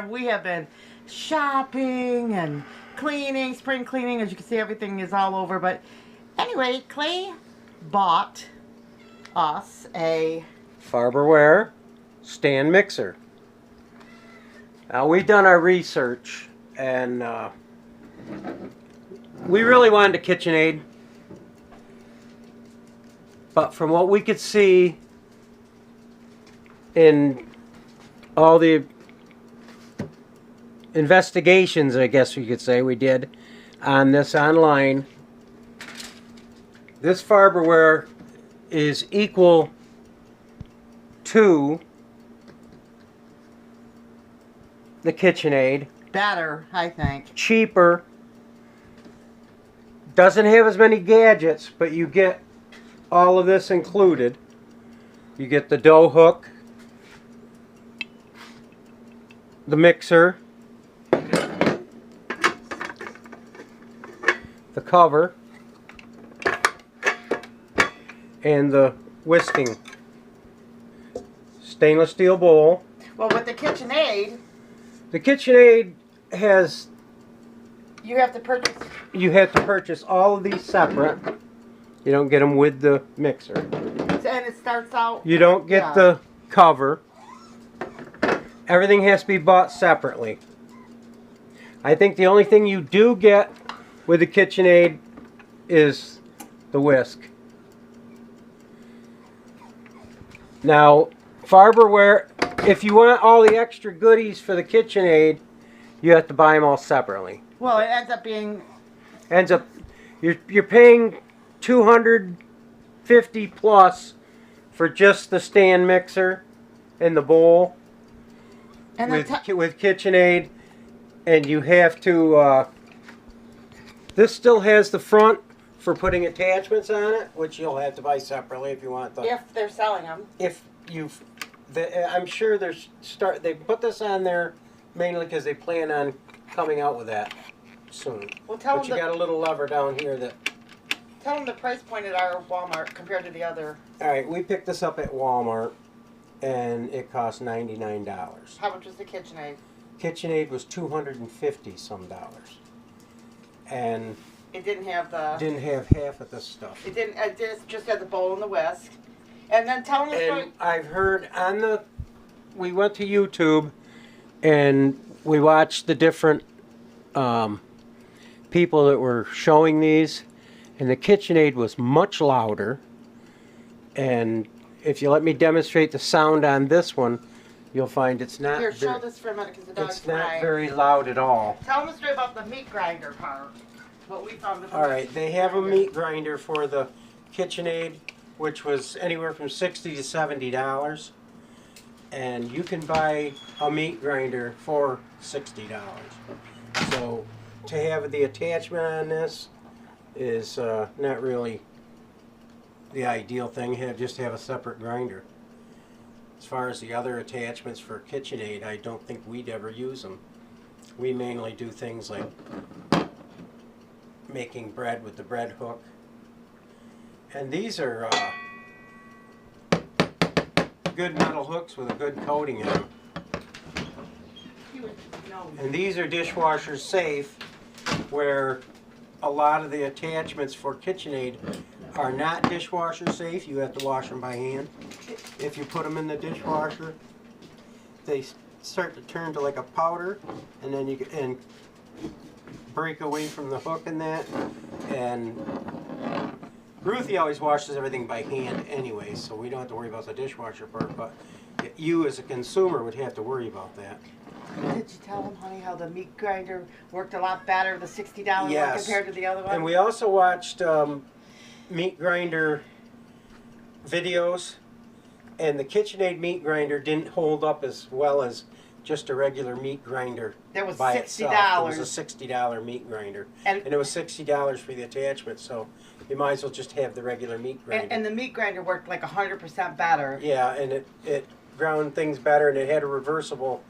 we have been shopping and cleaning, spring cleaning. As you can see, everything is all over. But anyway, Clay bought us a Farberware stand mixer. Now we've done our research and we really wanted a KitchenAid, but from what we could see in all the investigations, I guess you could say, we did on this online, this Farberware is equal to the KitchenAid. better, I think. Cheaper. Doesn't have as many gadgets, but you get all of this included. You get the dough hook, the mixer, the cover, and the whisking. Stainless steel bowl. Well, with the KitchenAid, The KitchenAid has, you have to purchase. you have to purchase all of these separate. You don't get them with the mixer. And it starts out. You don't get the cover. Everything has to be bought separately. I think the only thing you do get with the KitchenAid is the whisk. Now, Farberware, if you want all the extra goodies for the KitchenAid, you have to buy them all separately. Well, it ends up being. You're paying $250 plus for just the stand mixer and the bowl And with KitchenAid, and you have to. This still has the front for putting attachments on it, which you'll have to buy separately if you want the. if they're selling them. If you've, I'm sure they put this on there mainly because they plan on coming out with that soon. Well, tell But you got a little lever down here that. Tell them the price point at our Walmart compared to the other. All right, we picked this up at Walmart, and it cost $99. How much was the KitchenAid? KitchenAid was $250 some, and It didn't have the. didn't have half of this stuff. It didn't. It just had the bowl and the whisk. And then tell them the story. And I've heard we went to YouTube, and we watched the different people that were showing these, and the KitchenAid was much louder. And if you let me demonstrate the sound on this one, you'll find it's not. Here, show this for a minute because the dog's It's not crying. very loud at all. Tell them the story about the meat grinder part. What we found. All right, they have a meat grinder for the KitchenAid, which was anywhere from $60 to $70, and you can buy a meat grinder for $60. So to have the attachment on this is not really the ideal thing. Just have a separate grinder. As far as the other attachments for KitchenAid, I don't think we'd ever use them. We mainly do things like making bread with the bread hook. And these are good metal hooks with a good coating on them. And these are dishwasher safe, where a lot of the attachments for KitchenAid are not dishwasher safe. You have to wash them by hand. If you put them in the dishwasher, they start to turn to like a powder, and then you can break away from the hook and that. And Ruthie always washes everything by hand anyway, so we don't have to worry about the dishwasher part, but you as a consumer would have to worry about that. Did you tell them, honey, how the meat grinder worked a lot better, the $60 Yes. one compared to the other one? And we also watched meat grinder videos, and the KitchenAid meat grinder didn't hold up as well as just a regular meat grinder. That was by $60. itself. It was a $60 meat grinder, And it was $60 for the attachment. So you might as well just have the regular meat grinder. and the meat grinder worked like 100% better. Yeah, and it ground things better, and it had a reversible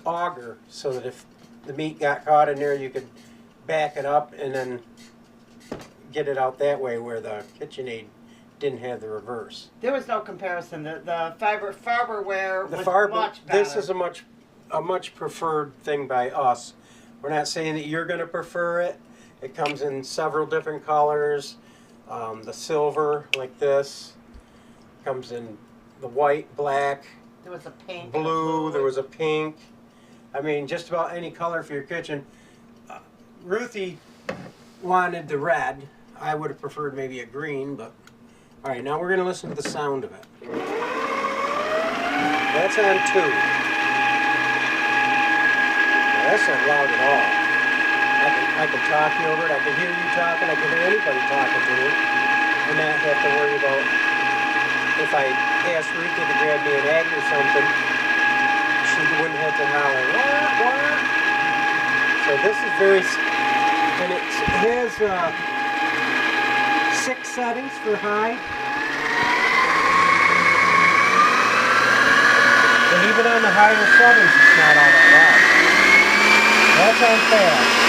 auger, so that if the meat got caught in there, you could back it up and then get it out that way, where the KitchenAid didn't have the reverse. There was no comparison. The Farberware The was Farber, much better. this is a much preferred thing by us. We're not saying that you're going to prefer it. It comes in several different colors. The silver, like this, comes in the white, black, There was a pink, blue. There was a pink. I mean, just about any color for your kitchen. Ruthie wanted the red. I would have preferred maybe a green, but all right. Now we're going to listen to the sound of it. That's on 2. Now, that's not loud at all. I can talk you over it. I can hear you talking. I can hear anybody talking to you, and not have to worry about if I asked Ruthie to grab me an egg or something. She wouldn't have to holler. What? So this is very, and it has 6 settings for high. And even on the higher settings, it's not all that loud. That's on fast.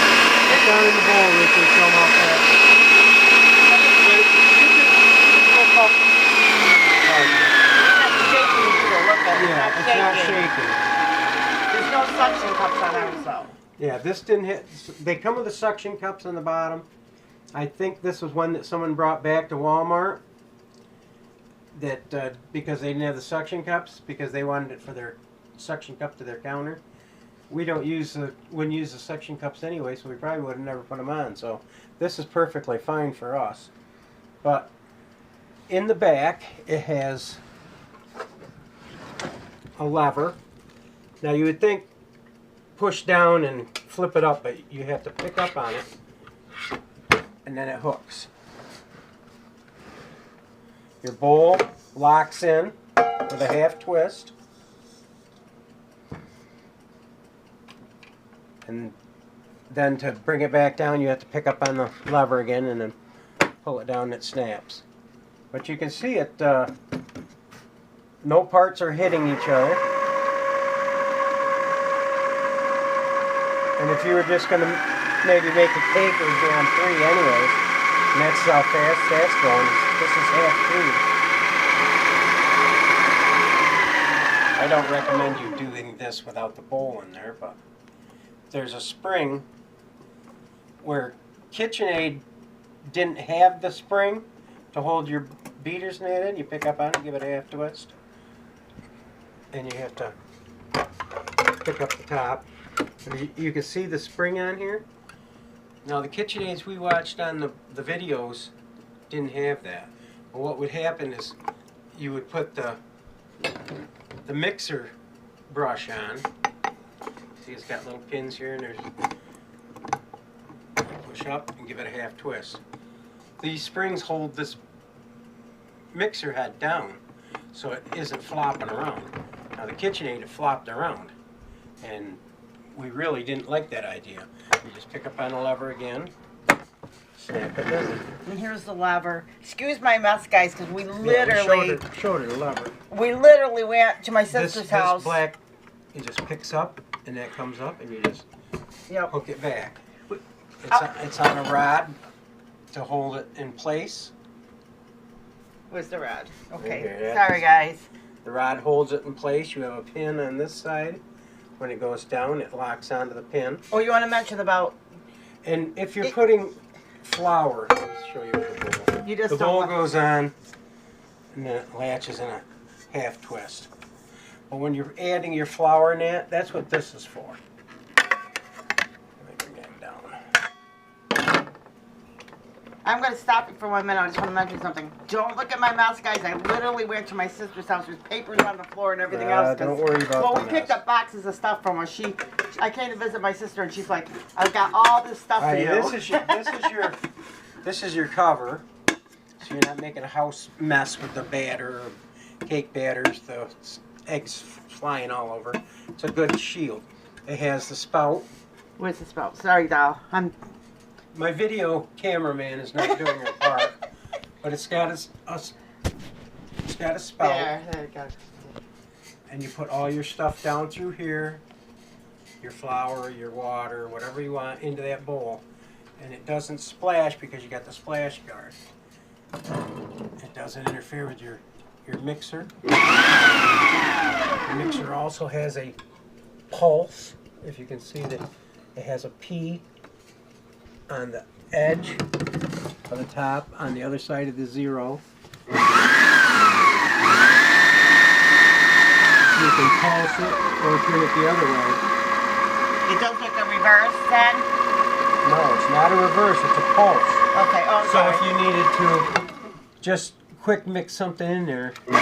Look down in the bowl, Ruthie, show them how fast. Yeah, it's not shaking. There's no suction cups on ours, though. Yeah, this didn't hit. They come with the suction cups on the bottom. I think this was one that someone brought back to Walmart. That because they didn't have the suction cups, because they wanted it for their suction cup to their counter. We wouldn't use the suction cups anyway, so we probably would have never put them on. So this is perfectly fine for us. But in the back, it has a lever. Now you would think push down and flip it up, but you have to pick up on it, and then it hooks. Your bowl locks in with a half twist, and then to bring it back down you have to pick up on the lever again and then pull it down and it snaps. But you can see it, no parts are hitting each other. And if you were just going to maybe make a cake, it would be on 3 anyways. And that's how fast that's going. This is half 3. I don't recommend you doing this without the bowl in there, but there's a spring where KitchenAid didn't have the spring to hold your beaters in it in. You pick up on it, give it a half twist, and you have to pick up the top. You can see the spring on here. Now the KitchenAids we watched on the videos didn't have that. But what would happen is you would put the mixer brush on. See, it's got little pins here, and there's push up and give it a half twist. These springs hold this mixer head down so it isn't flopping around. Now the KitchenAid, it flopped around, and we really didn't like that idea. You just pick up on the lever again, snap it in. And here's the lever. Excuse my mess, guys, because we literally showed her the lever. we literally went to my sister's house. This black, it just picks up, and that comes up, and you just hook it back. It's on a rod to hold it in place. Where's the rod? Okay, Here, sorry guys. The rod holds it in place. You have a pin on this side. When it goes down, it locks onto the pin. Oh, you want to mention about? And if you're putting flour, let me show you the bowl. You just The don't bowl want- goes on, and then it latches in a half twist. But when you're adding your flour in that's what this is for. Let me bring that down. I'm going to stop you for 1 minute. I just want to mention something. Don't look at my mess, guys. I literally went to my sister's house. There's papers on the floor and everything else. Don't worry about Well, the we picked mess. up boxes of stuff from her. I came to visit my sister, and she's like, "I've got all this stuff for you." This is your cover, so you're not making a house mess with the batter, cake batters, the eggs flying all over. It's a good shield. It has the spout. Where's the spout? Sorry, doll. My video cameraman is not doing her part, but it's got a spout, There you go. and you put all your stuff down through here, your flour, your water, whatever you want, into that bowl, and it doesn't splash because you got the splash guard. It doesn't interfere with your mixer. The mixer also has a pulse. If you can see that it has a P on the edge of the top on the other side of the 0. You can pulse it or turn it the other way. It does like a reverse then? No, it's not a reverse, it's a pulse. Okay, oh, So sorry. if you needed to just quick mix something in there. And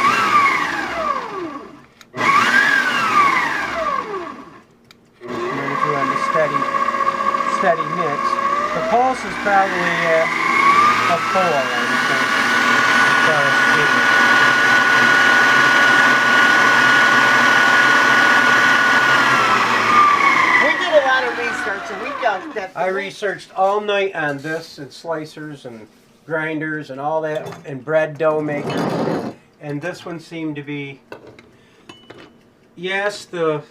then if you're on the steady mix, the pulse is probably at a 4, I would think, as far as speed. I researched all night on this and slicers and grinders and all that and bread dough makers, and this one seemed to be, yes, the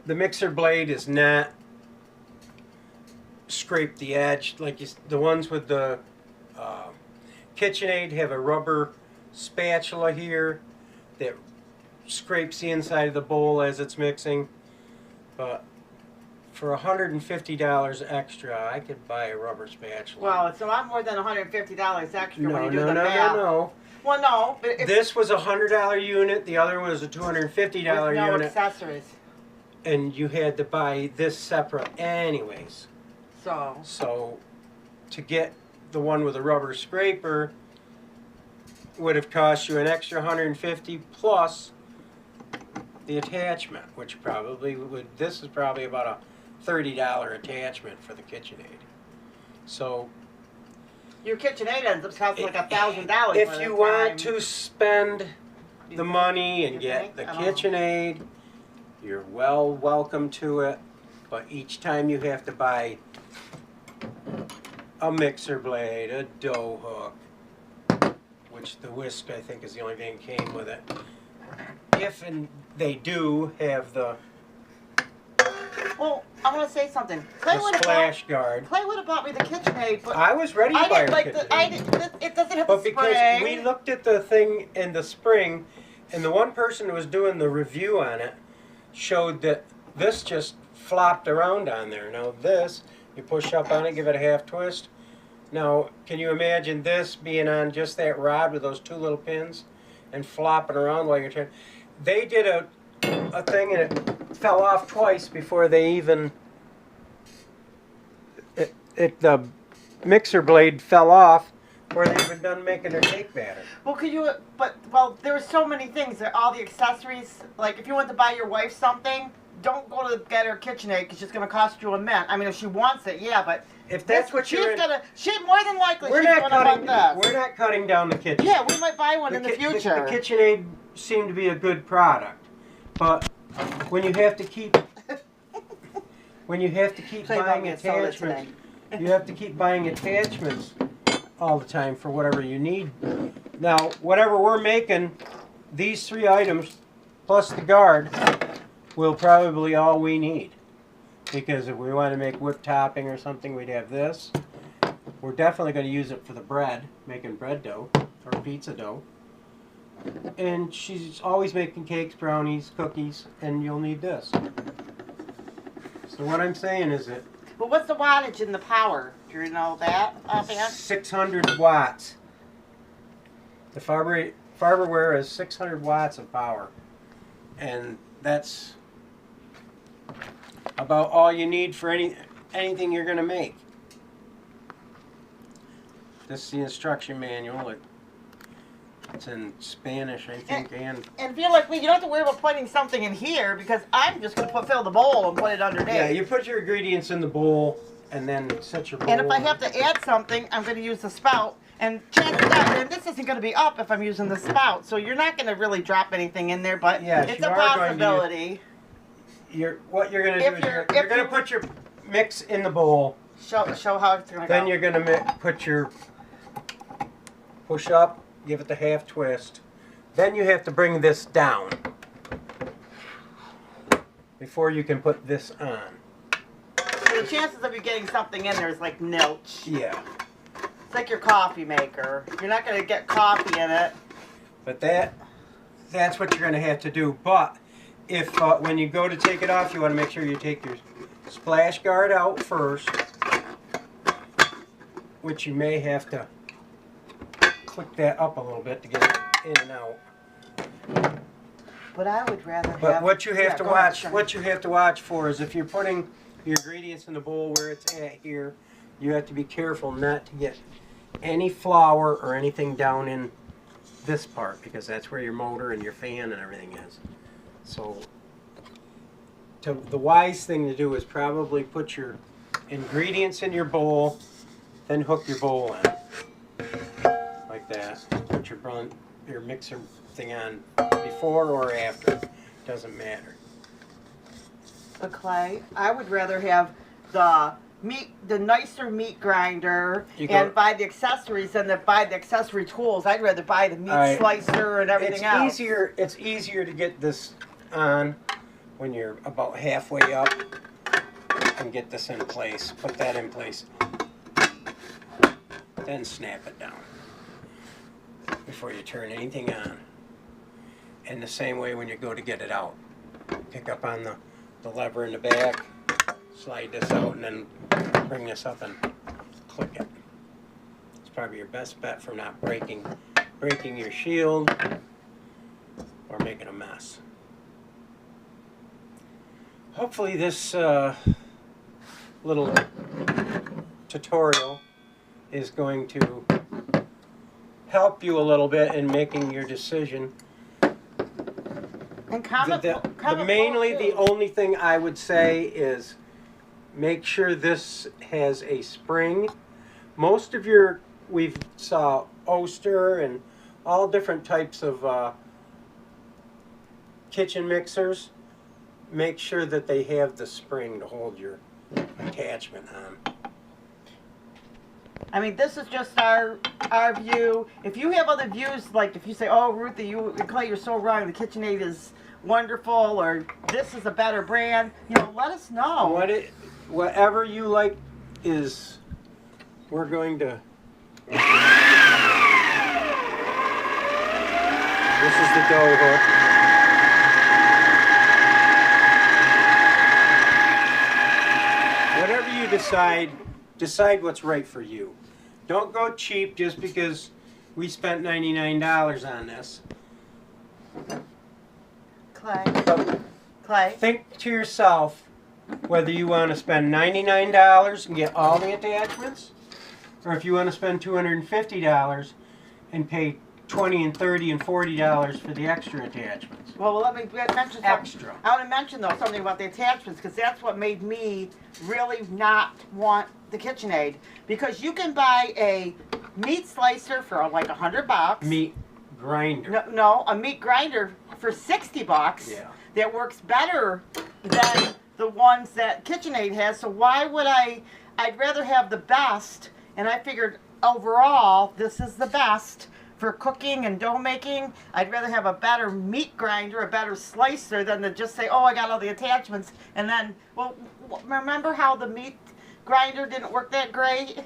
mixer blade is not scraped the edge like the ones with the KitchenAid have a rubber spatula here that scrapes the inside of the bowl as it's mixing. But for $150 extra, I could buy a rubber spatula. Well, it's a lot more than $150 extra when you do the math. No. Well, no. But this was a $100 unit. The other one was a $250 with no unit. accessories. And you had to buy this separate anyways. So to get the one with a rubber scraper would have cost you an extra $150 plus the attachment, which probably would. This is probably about a $30 attachment for the KitchenAid. So your KitchenAid ends up costing like $1,000. if you want to spend the money and get the KitchenAid, you're welcome to it. But each time you have to buy a mixer blade, a dough hook, which the whisk I think is the only thing that came with it. If and they do have the Well, I want to say something. Clay would splash guard. Clay would have bought me the KitchenAid, but I was ready to buy her KitchenAid. It doesn't have But the because spring. we looked at the thing in the spring, and the one person who was doing the review on it showed that this just flopped around on there. Now this, you push up on it, give it a half twist. Now, can you imagine this being on just that rod with those 2 little pins and flopping around while you're trying? They did a thing and it fell off twice before they even the mixer blade fell off before they even done making their cake batter. Well, there were so many things. All the accessories, like if you want to buy your wife something, don't go to get her KitchenAid because it's going to cost you a mint. I mean, if she wants it, yeah, but if that's what you're she more than likely she's going to want this. We're not cutting down the kitchen. Yeah, we might buy one in the future. The KitchenAid seemed to be a good product, but when you have to keep buying attachments, you have to keep buying attachments all the time for whatever you need. Now, whatever we're making, these 3 items plus the guard will probably all we need. Because if we want to make whipped topping or something, we'd have this. We're definitely going to use it for the bread, making bread dough or pizza dough. And she's always making cakes, brownies, cookies, and you'll need this. So what I'm saying is that... But what's the wattage in the power? Do you know that offhand? 600 watts. The Farberware is 600 watts of power. And that's about all you need for anything you're going to make. This is the instruction manual. It's in Spanish, I think, and if you're like me, you don't have to worry about putting something in here because I'm just going to fill the bowl and put it underneath. Yeah, you put your ingredients in the bowl and then set your bowl. And if I have to add something, I'm going to use the spout. And chances are, and this isn't going to be up if I'm using the spout, so you're not going to really drop anything in there, but yes, it's a possibility. What you're going to do is you're going to put your mix in the bowl. Show how it's going to go. Then you're going to push up, give it the half twist. Then you have to bring this down. before you can put this on. So the chances of you getting something in there is like nilch. Yeah. It's like your coffee maker. You're not going to get coffee in it. But that's what you're going to have to do. But if when you go to take it off, you want to make sure you take your splash guard out first, which you may have to click that up a little bit to get it in and out. But I would rather have... But what you have to go ahead, watch, sorry. what you have to watch for is if you're putting your ingredients in the bowl where it's at here, you have to be careful not to get any flour or anything down in this part, because that's where your motor and your fan and everything is. So the wise thing to do is probably put your ingredients in your bowl, then hook your bowl in like that. Put your mixer thing on before or after, doesn't matter. But Clay, I would rather have the nicer meat grinder and buy the accessories than to buy the accessory tools. I'd rather buy the meat slicer and everything else. It's easier to get this on when you're about halfway up and get this in place. Put that in place. Then snap it down before you turn anything on. And the same way when you go to get it out. Pick up on the lever in the back, slide this out, and then bring this up and click it. It's probably your best bet for not breaking your shield or making a mess. Hopefully this little tutorial is going to help you a little bit in making your decision. And Mainly the only thing I would say is make sure this has a spring. Most of we've saw Oster and all different types of kitchen mixers. Make sure that they have the spring to hold your attachment on. I mean, this is just our view. If you have other views, like if you say, "Oh, Ruthie, Clay, you're so wrong. The KitchenAid is wonderful," or "This is a better brand," let us know. Whatever you like is, we're going to. This is the dough hook. Whatever you decide what's right for you. Don't go cheap just because we spent $99 on this. Clay. Think to yourself whether you want to spend $99 and get all the attachments, or if you want to spend $250 and pay $20 and $30 and $40 for the extra attachments. Well, let me mention extra. I want to mention though something about the attachments, because that's what made me really not want the KitchenAid. Because you can buy a meat slicer for like $100. Meat grinder. No, a meat grinder for $60. Yeah. That works better than the ones that KitchenAid has. So why would I'd rather have the best, and I figured overall this is the best for cooking and dough making. I'd rather have a better meat grinder, a better slicer, than to just say, "Oh, I got all the attachments," and then, well, remember how the meat grinder didn't work that great?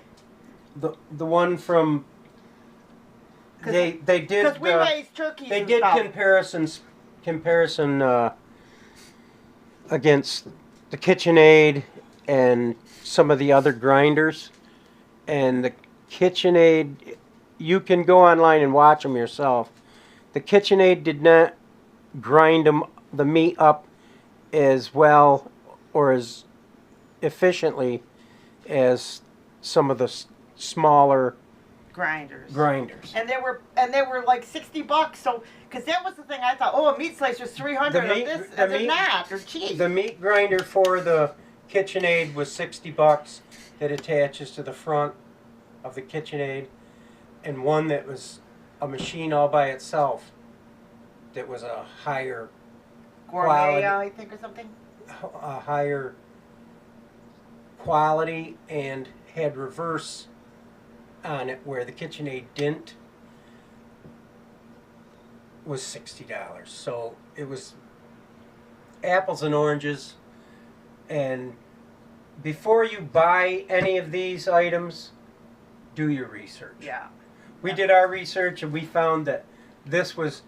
The one from they did, because we raised turkeys. They and did stuff. comparison against the KitchenAid and some of the other grinders, and the KitchenAid, you can go online and watch them yourself. The KitchenAid did not grind the meat up as well or as efficiently as some of the smaller grinders. And they were like $60. So, because that was the thing I thought. Oh, a meat slicer is $300. They're not. They're cheap. The meat grinder for the KitchenAid was $60. That attaches to the front of the KitchenAid, and one that was a machine all by itself. That was a higher Gourmet, I think, or something. A higher quality and had reverse on it, where the KitchenAid didn't, was $60. So it was apples and oranges. And before you buy any of these items, do your research. Yeah. We did our research and we found that this was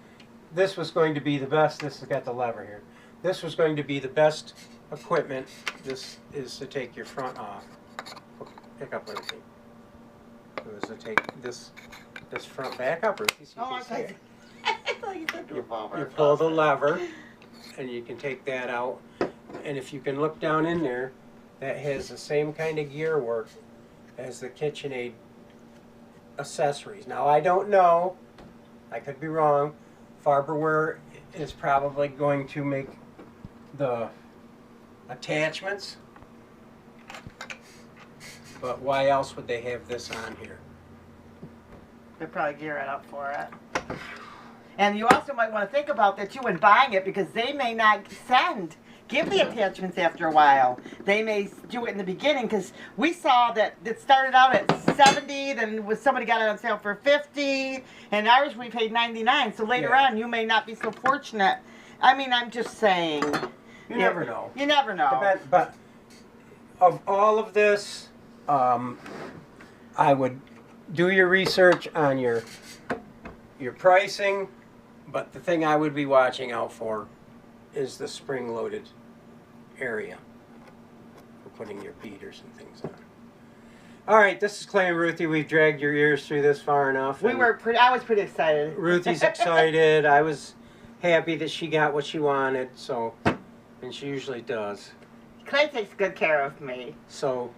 going to be the best. This has got the lever here. This was going to be the best equipment. This is to take your front off. Pick up everything. It was to take this front back up, Ruthie, so you Oh, can I see it. thought you said to a ball. You pull the lever, and you can take that out. And if you can look down in there, that has the same kind of gear work as the KitchenAid accessories. Now, I don't know. I could be wrong. Farberware is probably going to make the attachments. But why else would they have this on here? They're probably gearing up for it. And you also might want to think about that too when buying it, because they may not give the attachments after a while. They may do it in the beginning, because we saw that it started out at 70, then somebody got it on sale for 50, and ours we paid 99. So later on, you may not be so fortunate. I mean, I'm just saying. You never know. You never know. But of all of this, I would do your research on your pricing, but the thing I would be watching out for is the spring-loaded area for putting your beaters and things on. All right, this is Clay and Ruthie. We've dragged your ears through this far enough. I was pretty excited. Ruthie's excited. I was happy that she got what she wanted, so, and she usually does. Clay takes good care of me. So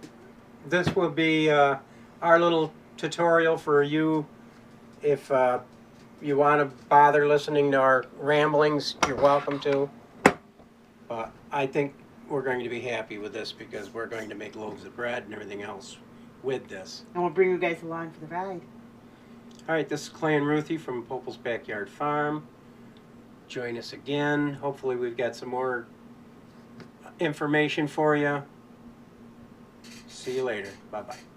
this will be our little tutorial for you. If you want to bother listening to our ramblings, you're welcome to. But I think we're going to be happy with this because we're going to make loaves of bread and everything else with this. And we'll bring you guys along for the ride. All right, this is Clay and Ruthie from Popel's Backyard Farm. Join us again. Hopefully we've got some more information for you. See you later. Bye-bye.